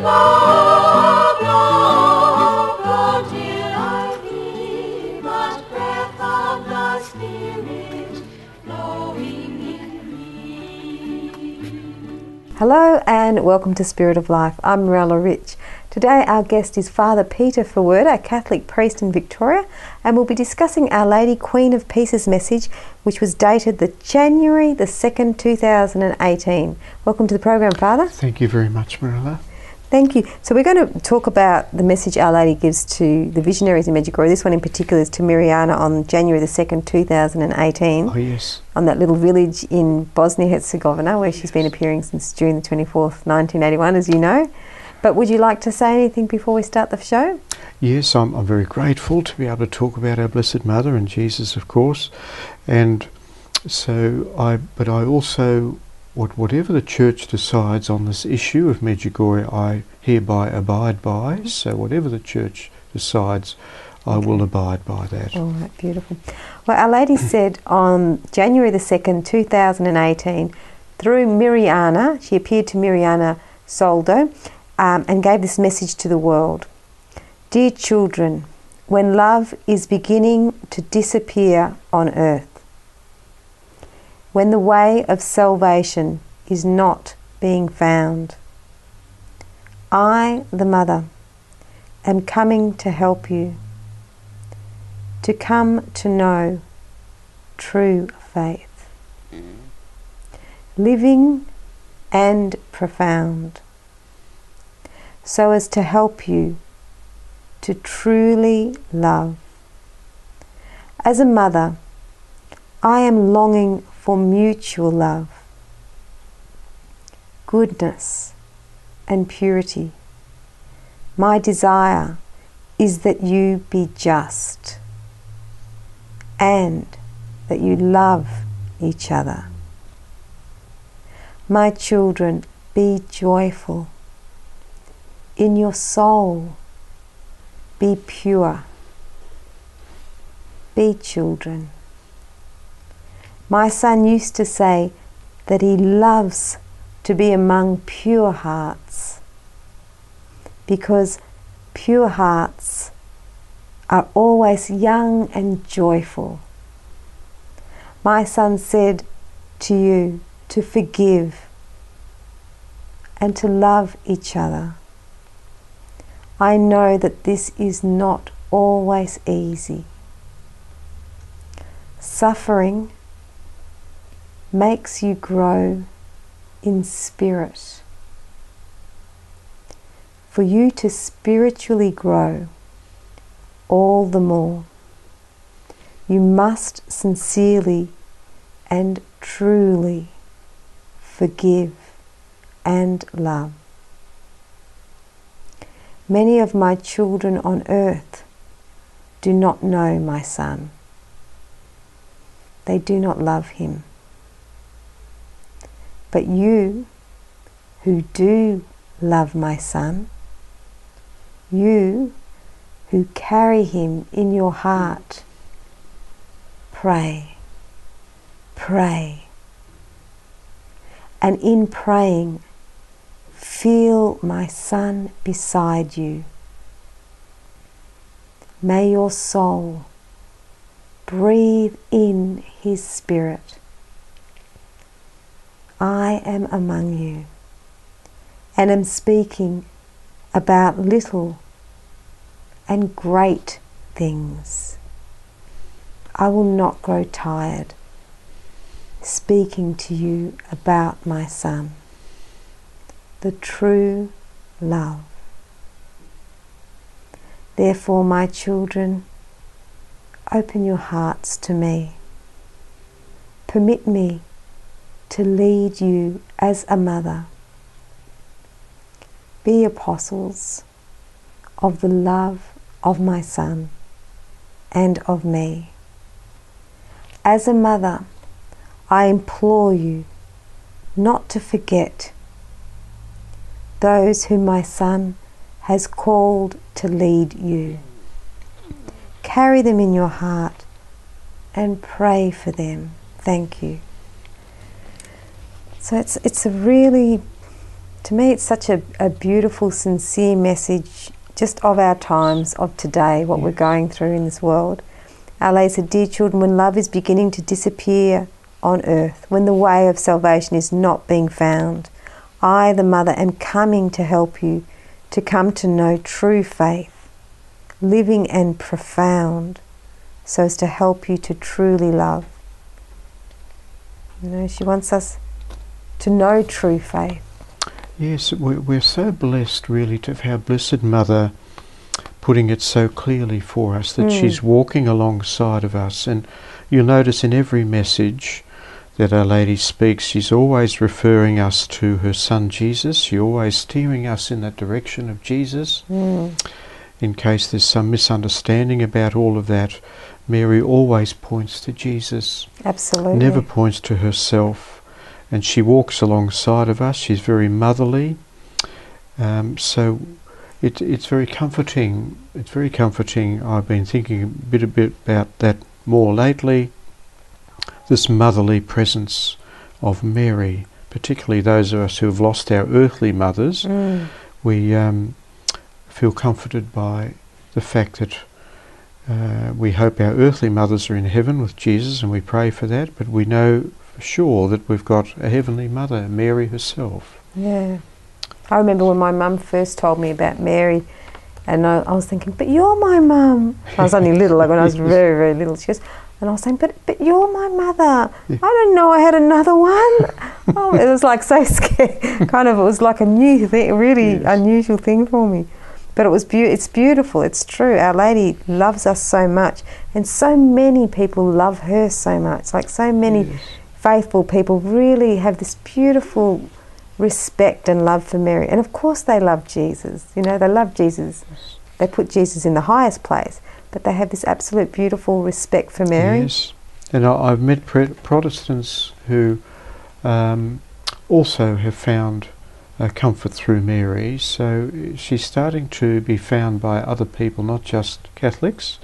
Love, love, love till I feel the breath of the Spirit flowing in me. Hello and welcome to Spirit of Life. I'm Mirella Rich. Today our guest is Father Peter Ferwerda, a Catholic priest in Victoria, and we'll be discussing Our Lady Queen of Peace's message, which was dated the January the 2nd, 2018. Welcome to the program, Father. Thank you very much, Mirella. Thank you. So we're going to talk about the message Our Lady gives to the visionaries in Medjugorje. This one in particular is to Mirjana on January the 2nd, 2018. Oh, yes. On that little village in Bosnia-Herzegovina where she's been appearing since June the 24th, 1981, as you know. But would you like to say anything before we start the show? Yes, I'm very grateful to be able to talk about our Blessed Mother and Jesus, of course. And so I also, whatever the Church decides on this issue of Medjugorje, I hereby abide by. So whatever the Church decides, I will abide by that. All right, beautiful. Well, Our Lady said on January the 2nd, 2018, through Mirjana, she appeared to Mirjana Soldo, and gave this message to the world. Dear children, when love is beginning to disappear on earth, when the way of salvation is not being found, I, the Mother, am coming to help you, to come to know true faith, living and profound, so as to help you to truly love. As a mother, I am longing for mutual love, goodness and purity. My desire is that you be just and that you love each other. My children, be joyful. In your soul, be pure. Be children. My son used to say that he loves to be among pure hearts, because pure hearts are always young and joyful. My son said to you to forgive and to love each other. I know that this is not always easy. Suffering makes you grow in spirit. For you to spiritually grow all the more, you must sincerely and truly forgive and love. Many of my children on earth do not know my son. They do not love him. But you, who do love my son, you who carry him in your heart, pray, pray. And in praying, feel my son beside you. May your soul breathe in his spirit. I am among you and am speaking about little and great things. I will not grow tired speaking to you about my son, the true love. Therefore, my children, open your hearts to me. Permit me to lead you as a mother. Be apostles of the love of my son and of me. As a mother, I implore you not to forget those whom my son has called to lead you. Carry them in your heart and pray for them. Thank you. So it's a really to me it's such a beautiful, sincere message just of our times, of today, what we're going through in this world. Our Lady said, dear children, when love is beginning to disappear on earth, when the way of salvation is not being found, I, the Mother, am coming to help you to come to know true faith, living and profound, so as to help you to truly love. You know, she wants us to know true faith. Yes, we're so blessed really to have our Blessed Mother putting it so clearly for us, that she's walking alongside of us. And you'll notice in every message that Our Lady speaks, she's always referring us to her Son Jesus. She's always steering us in that direction of Jesus. In case there's some misunderstanding about all of that, Mary always points to Jesus. Absolutely. Never points to herself. And she walks alongside of us. She's very motherly. So it's very comforting. It's very comforting. I've been thinking a bit about that more lately. This motherly presence of Mary, particularly those of us who have lost our earthly mothers, we feel comforted by the fact that we hope our earthly mothers are in heaven with Jesus, and we pray for that, but we know for sure that we've got a heavenly mother, Mary herself. Yeah. I remember when my mum first told me about Mary, and I was thinking, but you're my mum. I was only little, like when I was very, very little. She goes, and I was saying, but you're my mother. I didn't know I had another one. It was like so scary. Kind of, it was like a new thing, a really unusual thing for me. But it was it's beautiful, it's true. Our Lady loves us so much, and so many people love her so much. Like so many faithful people really have this beautiful respect and love for Mary. And of course they love Jesus. You know, they love Jesus. They put Jesus in the highest place, but they have this absolute beautiful respect for Mary. Yes. And I've met Protestants who also have found comfort through Mary. So she's starting to be found by other people, not just Catholics.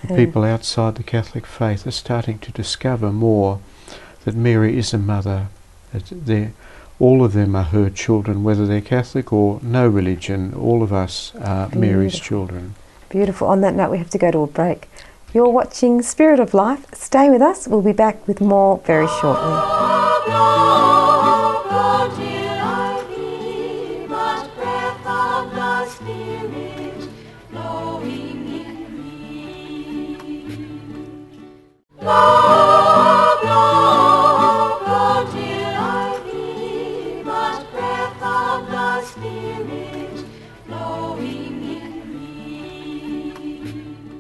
The people outside the Catholic faith are starting to discover more that Mary is a mother. That all of them are her children, whether they're Catholic or no religion. All of us are Mary's children. Beautiful. On that note, we have to go to a break. You're watching Spirit of Life. Stay with us. We'll be back with more very shortly.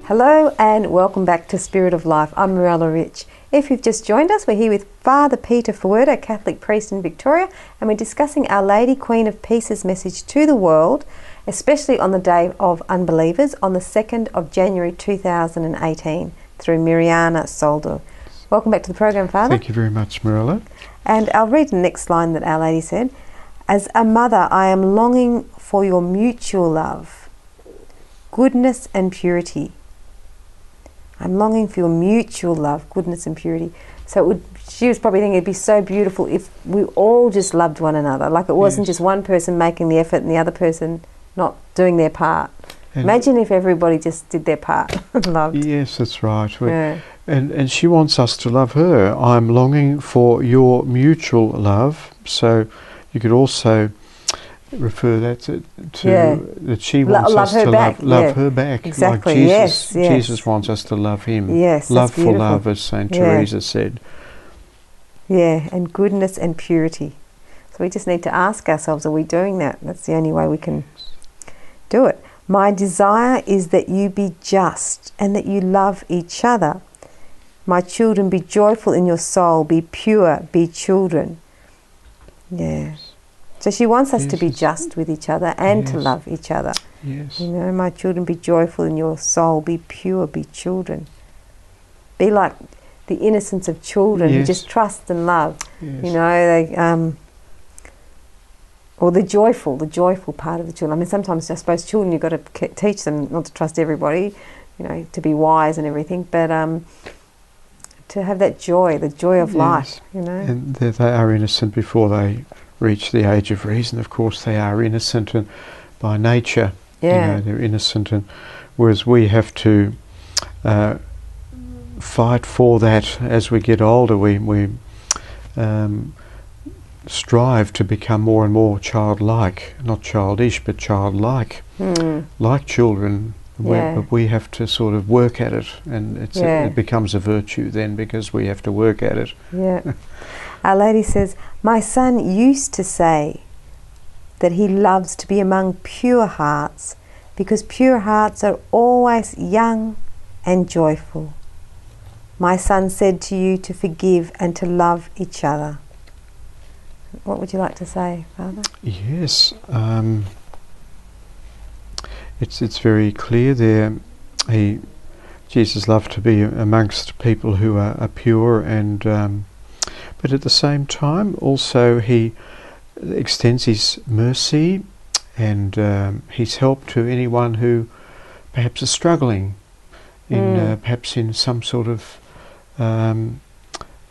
Hello and welcome back to Spirit of Life. I'm Mirella Rich. If you've just joined us, we're here with Father Peter Ferwerda, a Catholic priest in Victoria, and we're discussing Our Lady Queen of Peace's message to the world, especially on the Day of Unbelievers on the 2nd of January 2018 through Mirjana Soldo. Welcome back to the program, Father. Thank you very much, Mirella. And I'll read the next line that Our Lady said. As a mother, I am longing for your mutual love, goodness and purity. I'm longing for your mutual love, goodness and purity. So she was probably thinking it'd be so beautiful if we all just loved one another. Like it wasn't just one person making the effort and the other person not doing their part. And imagine if everybody just did their part and loved. Yes, that's right. And she wants us to love her. I'm longing for your mutual love. So you could also refer that to that she wants us to love her back. Exactly. Like Jesus, Jesus wants us to love him. Yes, love for love, as Saint Teresa said. Yeah, and goodness and purity. So we just need to ask ourselves, are we doing that? That's the only way we can do it. My desire is that you be just and that you love each other. My children, be joyful in your soul, be pure, be children. Yeah. So she wants us to be just with each other and to love each other. Yes. You know, my children, be joyful in your soul, be pure, be children. Be like the innocence of children who just trust and love. Yes. You know, they or the joyful part of the children. I mean, sometimes I suppose children, you've got to teach them not to trust everybody, you know, to be wise and everything, but to have that joy, the joy of life, you know. And they are innocent before they reach the age of reason, of course, they are innocent and by nature. Yeah. They're innocent, and whereas we have to fight for that as we get older. We strive to become more and more childlike, not childish, but childlike, like children. But we have to sort of work at it, and it becomes a virtue then because we have to work at it. Yeah. Our Lady says, my son used to say that he loves to be among pure hearts because pure hearts are always young and joyful. My son said to you to forgive and to love each other. What would you like to say, Father? Yes, it's very clear there. Jesus loved to be amongst people who are pure, and but at the same time also he extends his mercy and his help to anyone who perhaps is struggling in perhaps in some sort of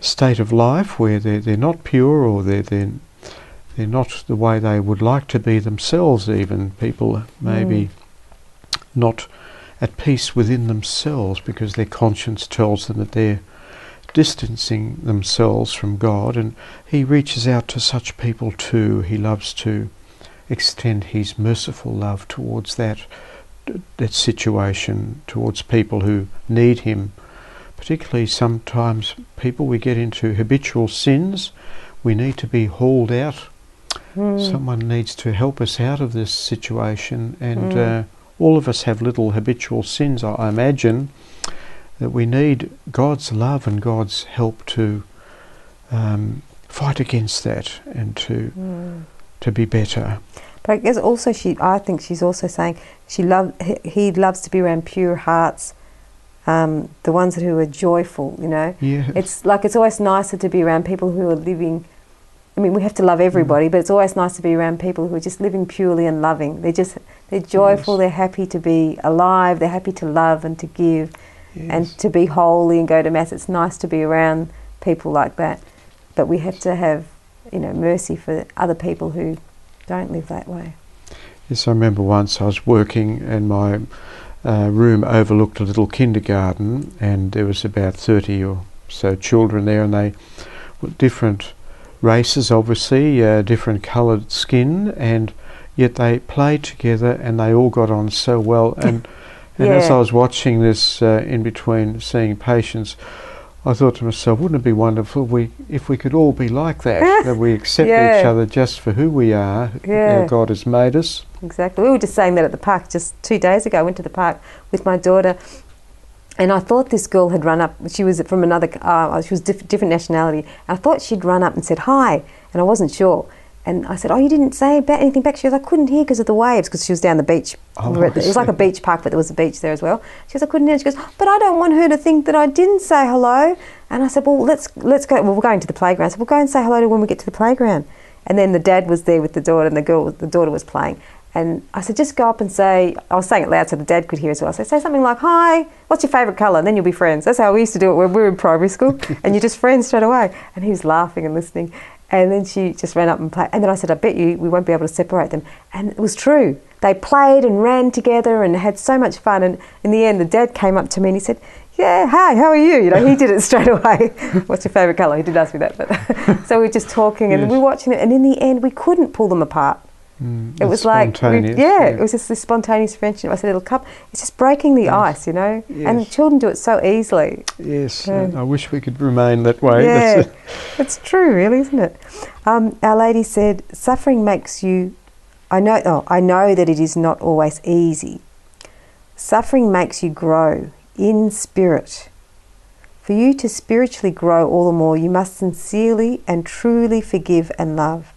state of life where they're not pure, or they're not the way they would like to be themselves. Even people maybe not at peace within themselves because their conscience tells them that they're distancing themselves from God, and he reaches out to such people too. He loves to extend his merciful love towards that situation, towards people who need him. Particularly sometimes people, we get into habitual sins, we need to be hauled out. Someone needs to help us out of this situation, and all of us have little habitual sins. I imagine that we need God's love and God's help to fight against that and to be better. But I guess also I think she's also saying he loves to be around pure hearts, the ones who are joyful, you know. Yeah. It's like it's always nicer to be around people who are living. I mean, we have to love everybody, but it's always nice to be around people who are just living purely and loving. They're joyful, they're happy to be alive, they're happy to love and to give and to be holy and go to Mass. It's nice to be around people like that. But we have to have, mercy for other people who don't live that way. Yes, I remember once I was working and my room overlooked a little kindergarten, and there was about 30 or so children there, and they were different races, obviously, different coloured skin, and yet they played together and they all got on so well. And as I was watching this in between seeing patients, I thought to myself, wouldn't it be wonderful if we could all be like that, that we accept each other just for who we are, how God has made us. Exactly. We were just saying that at the park just 2 days ago. I went to the park with my daughter, and I thought this girl had run up. She was from another, she was different nationality. And I thought she'd run up and said hi, and I wasn't sure. And I said, "Oh, you didn't say anything back?" She goes, "I couldn't hear because of the waves," because she was down the beach. It was like a beach park, but there was a beach there as well. She goes, "I couldn't hear." She goes, "But I don't want her to think that I didn't say hello." And I said, "Well, let's go. Well, we're going to the playground. I said, we'll go and say hello to her when we get to the playground." And then the dad was there with the daughter, and the daughter was playing. And I said, "Just go up and say," I was saying it loud so the dad could hear as well. I said, "Say something like, 'Hi, what's your favourite colour?' And then you'll be friends." That's how we used to do it when we were in primary school. And you're just friends straight away. And he was laughing and listening. And then she just ran up and played. And then I said, "I bet you we won't be able to separate them." And it was true. They played and ran together and had so much fun. And in the end, the dad came up to me and he said, "Yeah, hi, how are you?" He did it straight away. "What's your favourite colour?" He did ask me that. But so we were just talking and we were watching it. And in the end, we couldn't pull them apart. It was like, it was just this spontaneous friendship. I said, "Little cup, it's just breaking the ice, Yes. And children do it so easily." Yes, I wish we could remain that way. Yeah, it's true, really, isn't it? Our Lady said, "Suffering makes you, I know that it is not always easy. Suffering makes you grow in spirit. For you to spiritually grow all the more, you must sincerely and truly forgive and love."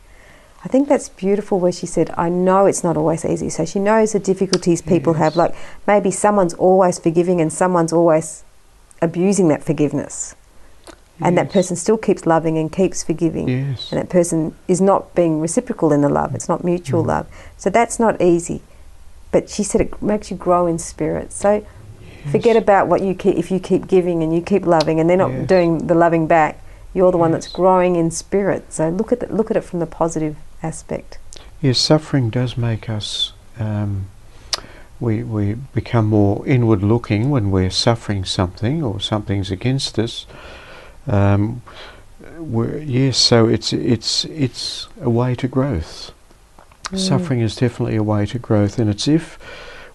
I think that's beautiful where she said, "I know it's not always easy." So she knows the difficulties people have. Like maybe someone's always forgiving and someone's always abusing that forgiveness. And that person still keeps loving and keeps forgiving. Yes. And that person is not being reciprocal in the love. It's not mutual love. So that's not easy. But she said it makes you grow in spirit. So forget about what you keep. If you keep giving and you keep loving and they're not doing the loving back, You're the one that's Yes. growing in spirit. So look at it from the positive aspect. Yes, suffering does make us, we become more inward looking when we're suffering something or something's against us. Yes, so it's a way to growth. Suffering is definitely a way to growth, and it's if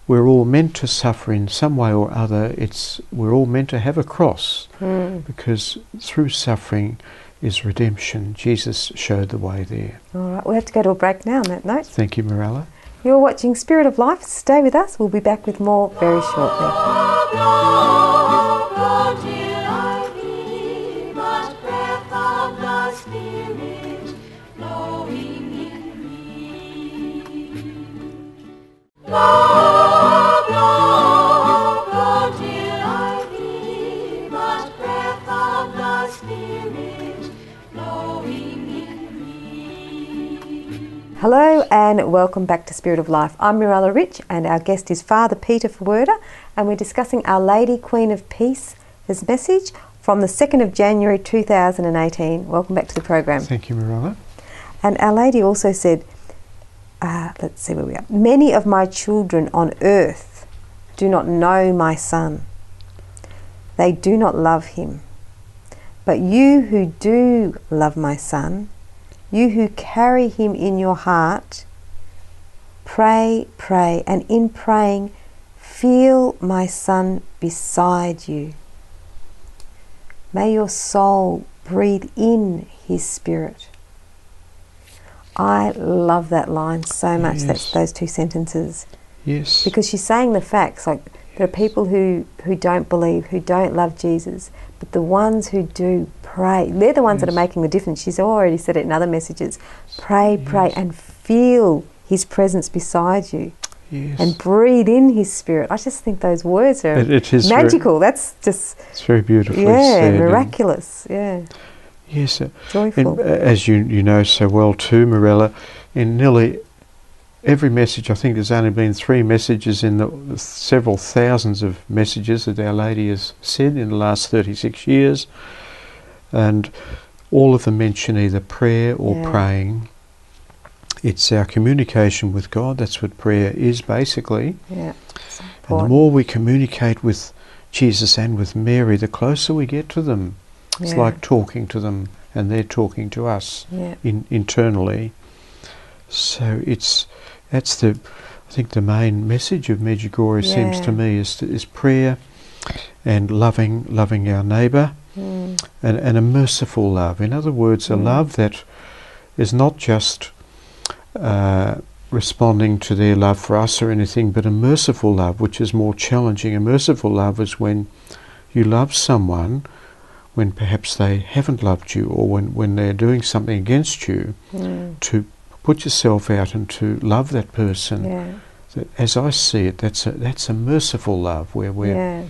we're all meant to suffer in some way or other. We're all meant to have a cross, because through suffering is redemption. Jesus showed the way there. All right, we have to go to a break now on that note. Thank you, Mirella. You're watching Spirit of Life. Stay with us. We'll be back with more very shortly. Blow till I feel much breath of thy spirit blowing in me. Blow, blow till I feel much breath of thy spirit blowing in me. Hello and welcome back to Spirit of Life. I'm Mirella Rich and our guest is Father Peter Ferwerda, and we're discussing Our Lady Queen of Peace, his message from the 2nd of January 2018. Welcome back to the program. Thank you, Mirella. And Our Lady also said, let's see where we are. Many of my children on earth do not know my Son. They do not love him. But you who do love my Son, you who carry him in your heart, pray, and in praying, feel my Son beside you. May your soul breathe in his spirit. I love that line so much. Yes. That's those two sentences. Yes. Because she's saying the facts. Like, there are people who don't believe, who don't love Jesus, but the ones who do pray, they're the ones that are making the difference. She's already said it in other messages. Pray, and feel his presence beside you. Yes. And breathe in his spirit. I just think those words are It is magical. That's just, it's very beautifully yeah, said. miraculous. Yeah, Yes. joyful. And as you know so well too, Mirella, in nearly every message, I think there's only been 3 messages in the several thousands of messages that Our Lady has said in the last 36 years, and all of them mention either prayer or praying. It's our communication with God. That's what prayer is basically. Yeah. And the more we communicate with Jesus and with Mary, the closer we get to them. It's like talking to them and they're talking to us internally. So I think the main message of Medjugorje seems to me is prayer and loving our neighbour, and a merciful love. In other words, a love that is not just responding to their love for us or anything, but a merciful love, which is more challenging. A merciful love is when you love someone when perhaps they haven't loved you, or when they're doing something against you, to put yourself out and to love that person. Yeah. As I see it, that's a merciful love where we're...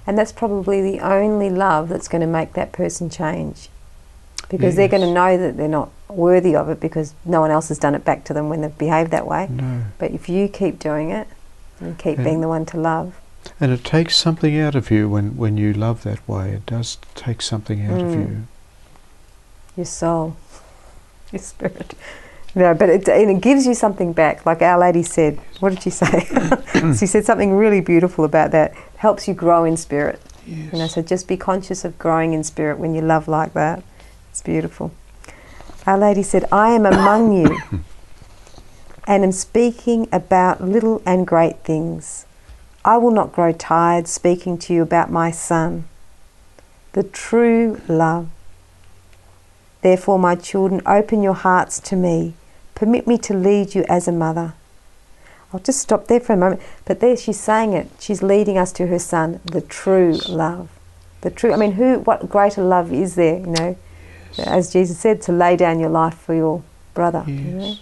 And that's probably the only love that's going to make that person change, because they're going to know that they're not worthy of it because no one else has done it back to them when they've behaved that way. No. But if you keep doing it and keep being the one to love. And it takes something out of you when you love that way. It does take something out of you. Your soul, your spirit. No, but it gives you something back. Like Our Lady said, what did she say? She said something really beautiful about that. Helps you grow in spirit. Yes. You know, so just be conscious of growing in spirit when you love like that. It's beautiful. Our Lady said, I am among you and am speaking about little and great things. I will not grow tired speaking to you about my Son, the true love. Therefore, my children, open your hearts to me. Permit me to lead you as a mother. I'll just stop there for a moment. But there she's saying it. She's leading us to her Son, the true love. The true, I mean, what greater love is there, you know? Yes. As Jesus said, to lay down your life for your brother. Yes. You know?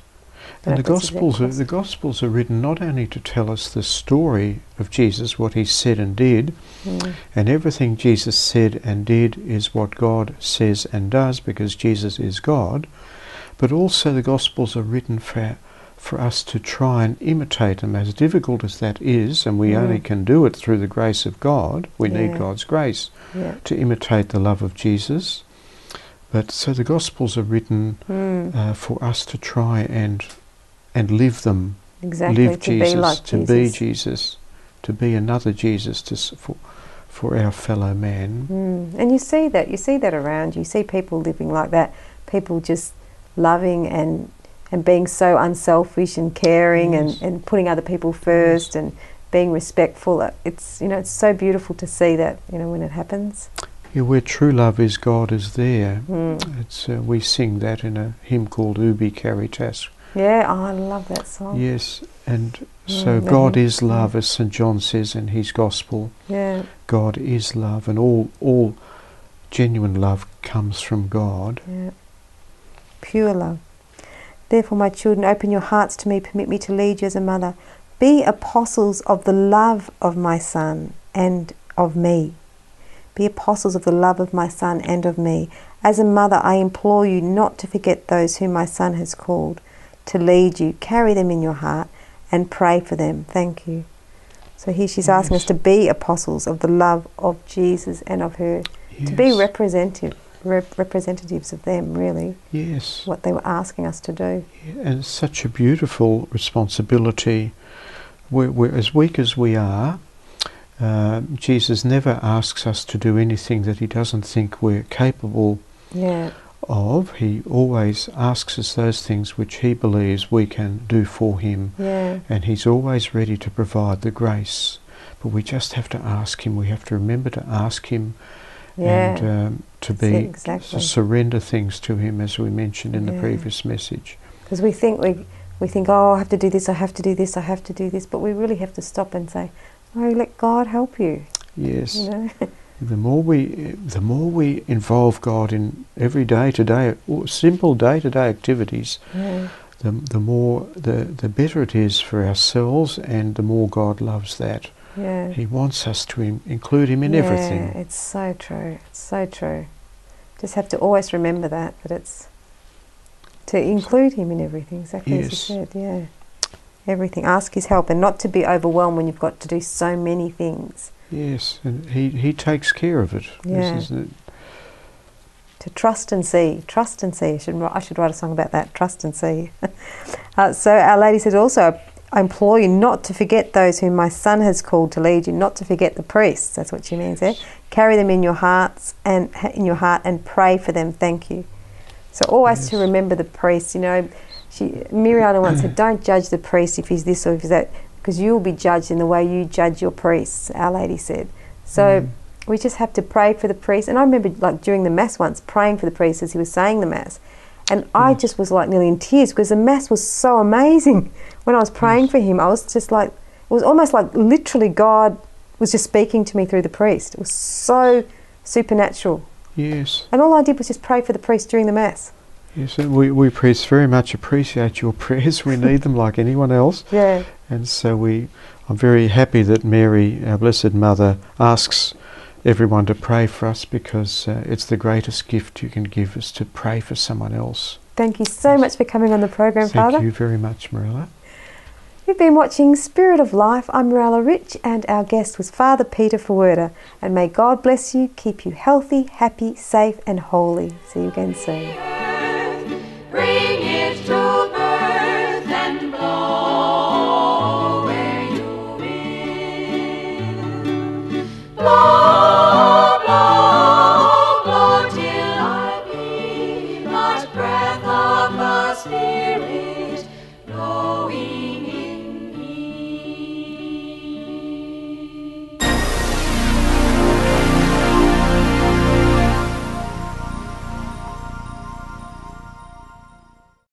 And the Gospels are written not only to tell us the story of Jesus, what he said and did, and everything Jesus said and did is what God says and does, because Jesus is God, but also the Gospels are written for us to try and imitate them, as difficult as that is, and we only can do it through the grace of God. We need God's grace to imitate the love of Jesus. But so the Gospels are written for us to try and live them. Exactly, Live to Jesus, be like to Jesus. be Jesus, to be another Jesus for our fellow man. And you see that around you. You see people living like that, people just loving and being so unselfish and caring and putting other people first and being respectful. It's it's so beautiful to see that when it happens. Yeah, where true love is, God is there. It's we sing that in a hymn called Ubi Caritas. Yeah, I love that song. Yes, and so God is love, as St. John says in his Gospel. Yeah. God is love, and all genuine love comes from God. Yeah. Pure love. Therefore, my children, open your hearts to me, permit me to lead you as a mother. Be apostles of the love of my Son and of me. Be apostles of the love of my Son and of me. As a mother, I implore you not to forget those whom my Son has called to lead you. Carry them in your heart and pray for them. Thank you. So here she's asking us to be apostles of the love of Jesus and of her. Yes. To be representatives of them, really. Yes. What they were asking us to do. Yeah, and it's such a beautiful responsibility. We're as weak as we are. Jesus never asks us to do anything that he doesn't think we're capable of. He always asks us those things which he believes we can do for him. Yeah. And he's always ready to provide the grace. But we just have to ask him. We have to remember to ask him and to surrender things to him, as we mentioned in the previous message. Because we think, oh, I have to do this, I have to do this, I have to do this. But we really have to stop and say, no, let God help you. Yes. The more we involve God in every day-to-day, simple day-to-day activities, the better it is for ourselves, and the more God loves that. Yeah. He wants us to include him in everything. It's so true. It's so true. Just have to always remember that it's to include him in everything. Exactly as you said. Yeah. Everything. Ask his help, and not to be overwhelmed when you've got to do so many things. Yes, and he takes care of it. Yeah. This is to trust and see. Trust and see. I should write a song about that. Trust and see. So Our Lady said also, I implore you not to forget those whom my Son has called to lead you, not to forget the priests. That's what she means there. Carry them in your hearts and pray for them. Thank you. So always to remember the priests. Miriana once said, don't judge the priest if he's this or if he's that, because you will be judged in the way you judge your priests, Our Lady said. So we just have to pray for the priest. And I remember during the Mass once praying for the priest as he was saying the Mass. And I just was nearly in tears because the Mass was so amazing. When I was praying for him, I was just it was almost like literally God was just speaking to me through the priest. It was so supernatural. Yes. And all I did was just pray for the priest during the Mass. Yes, and we priests very much appreciate your prayers. We need them like anyone else. Yeah. And so I'm very happy that Mary, our Blessed Mother, asks everyone to pray for us, because it's the greatest gift you can give, is to pray for someone else. Thank you so much for coming on the program, Father. Thank you very much, Marilla. You've been watching Spirit of Life. I'm Marilla Rich, and our guest was Father Peter Ferwerda. And may God bless you, keep you healthy, happy, safe and holy. See you again soon.